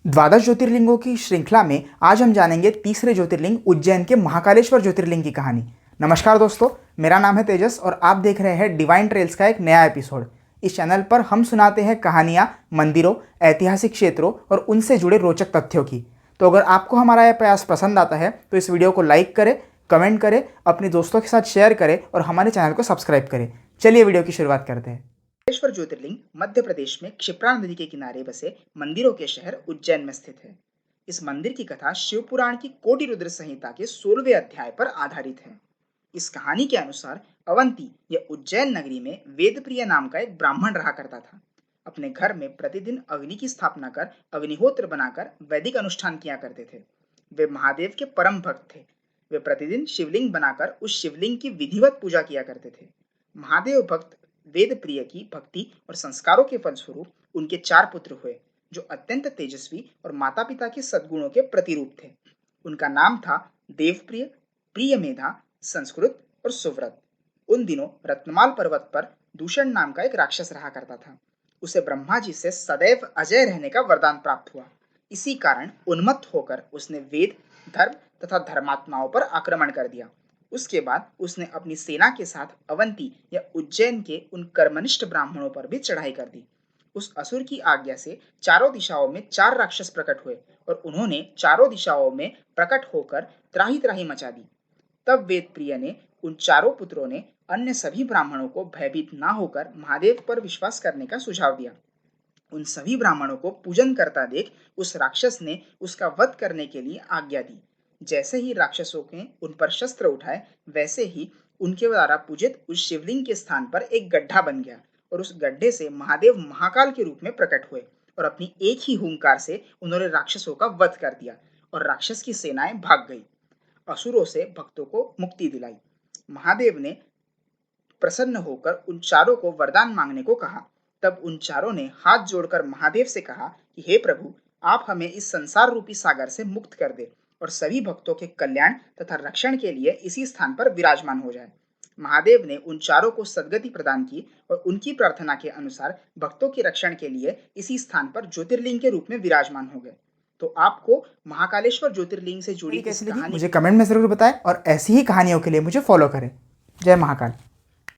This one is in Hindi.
द्वादश ज्योतिर्लिंगों की श्रृंखला में आज हम जानेंगे तीसरे ज्योतिर्लिंग उज्जैन के महाकालेश्वर ज्योतिर्लिंग की कहानी। नमस्कार दोस्तों, मेरा नाम है तेजस और आप देख रहे हैं डिवाइन ट्रेल्स का एक नया एपिसोड। इस चैनल पर हम सुनाते हैं कहानियाँ मंदिरों, ऐतिहासिक क्षेत्रों और उनसे जुड़े रोचक तथ्यों की। तो अगर आपको हमारा यह प्रयास पसंद आता है तो इस वीडियो को लाइक करें, कमेंट करें, अपने दोस्तों के साथ शेयर करें और हमारे चैनल को सब्सक्राइब करें। चलिए वीडियो की शुरुआत करते हैं। महाकालेश्वर ज्योतिर्लिंग मध्य प्रदेश में क्षिप्रा नदी के किनारे बसे मंदिरों के शहर उज्जैन में स्थित है। इस मंदिर की कथा शिव पुराण की कोटि रुद्र संहिता के 16वें अध्याय पर आधारित है। इस कहानी के अनुसार अवंती या उज्जैन नगरी में वेदप्रिय नाम का एक ब्राह्मण रहा करता था। अपने घर में प्रतिदिन अग्नि की स्थापना कर अग्निहोत्र बनाकर वैदिक अनुष्ठान किया करते थे। वे महादेव के परम भक्त थे। वे प्रतिदिन शिवलिंग बनाकर उस शिवलिंग की विधिवत पूजा किया करते थे। महादेव भक्त वेद प्रिय की भक्ति और संस्कारों के फलस्वरूप उनके 4 पुत्र हुए, जो अत्यंत तेजस्वी और माता पिता के सद्गुणों के प्रतिरूप थे। उनका नाम था देवप्रिय, प्रियमेधा, संस्कृत और सुव्रत। उन दिनों रत्नमाल पर्वत पर दूषण नाम का एक राक्षस रहा करता था। उसे ब्रह्मा जी से सदैव अजय रहने का वरदान प्राप्त हुआ। इसी कारण उन्मत्त होकर उसने वेद, धर्म तथा धर्मात्माओं पर आक्रमण कर दिया। उसके बाद उसने अपनी सेना के साथ अवंती या उज्जैन के उन कर्मनिष्ठ ब्राह्मणों पर भी चढ़ाई कर दी। उस असुर की आज्ञा से चारों दिशाओं में 4 राक्षस प्रकट हुए और उन्होंने चारों दिशाओं में प्रकट होकर त्राही त्राही मचा दी। तब वेद प्रिय ने उन चारों पुत्रों ने अन्य सभी ब्राह्मणों को भयभीत ना होकर महादेव पर विश्वास करने का सुझाव दिया। उन सभी ब्राह्मणों को पूजन करता देख उस राक्षस ने उसका वध करने के लिए आज्ञा दी। जैसे ही राक्षसों ने उन पर शस्त्र उठाए, वैसे ही उनके द्वारा पूजित उस शिवलिंग के स्थान पर एक गड्ढा बन गया और उस गड्ढे से महादेव महाकाल के रूप में प्रकट हुए और अपनी एक ही हुंकार से उन्होंने राक्षसों का वध कर दिया और राक्षस की सेनाएं भाग गई। असुरों से भक्तों को मुक्ति दिलाई। महादेव ने प्रसन्न होकर उन चारों को वरदान मांगने को कहा। तब उन चारों ने हाथ जोड़कर महादेव से कहा कि हे प्रभु, आप हमें इस संसार रूपी सागर से मुक्त कर दे और सभी भक्तों के कल्याण तथा रक्षण के लिए इसी स्थान पर विराजमान हो जाए। महादेव ने उन चारों को सद्गति प्रदान की और उनकी प्रार्थना के अनुसार भक्तों के रक्षण के लिए इसी स्थान पर ज्योतिर्लिंग के रूप में विराजमान हो गए। तो आपको महाकालेश्वर ज्योतिर्लिंग से जुड़ी इस कहानी मुझे कमेंट में जरूर बताएं और ऐसी ही कहानियों के लिए मुझे फॉलो करें। जय महाकाल।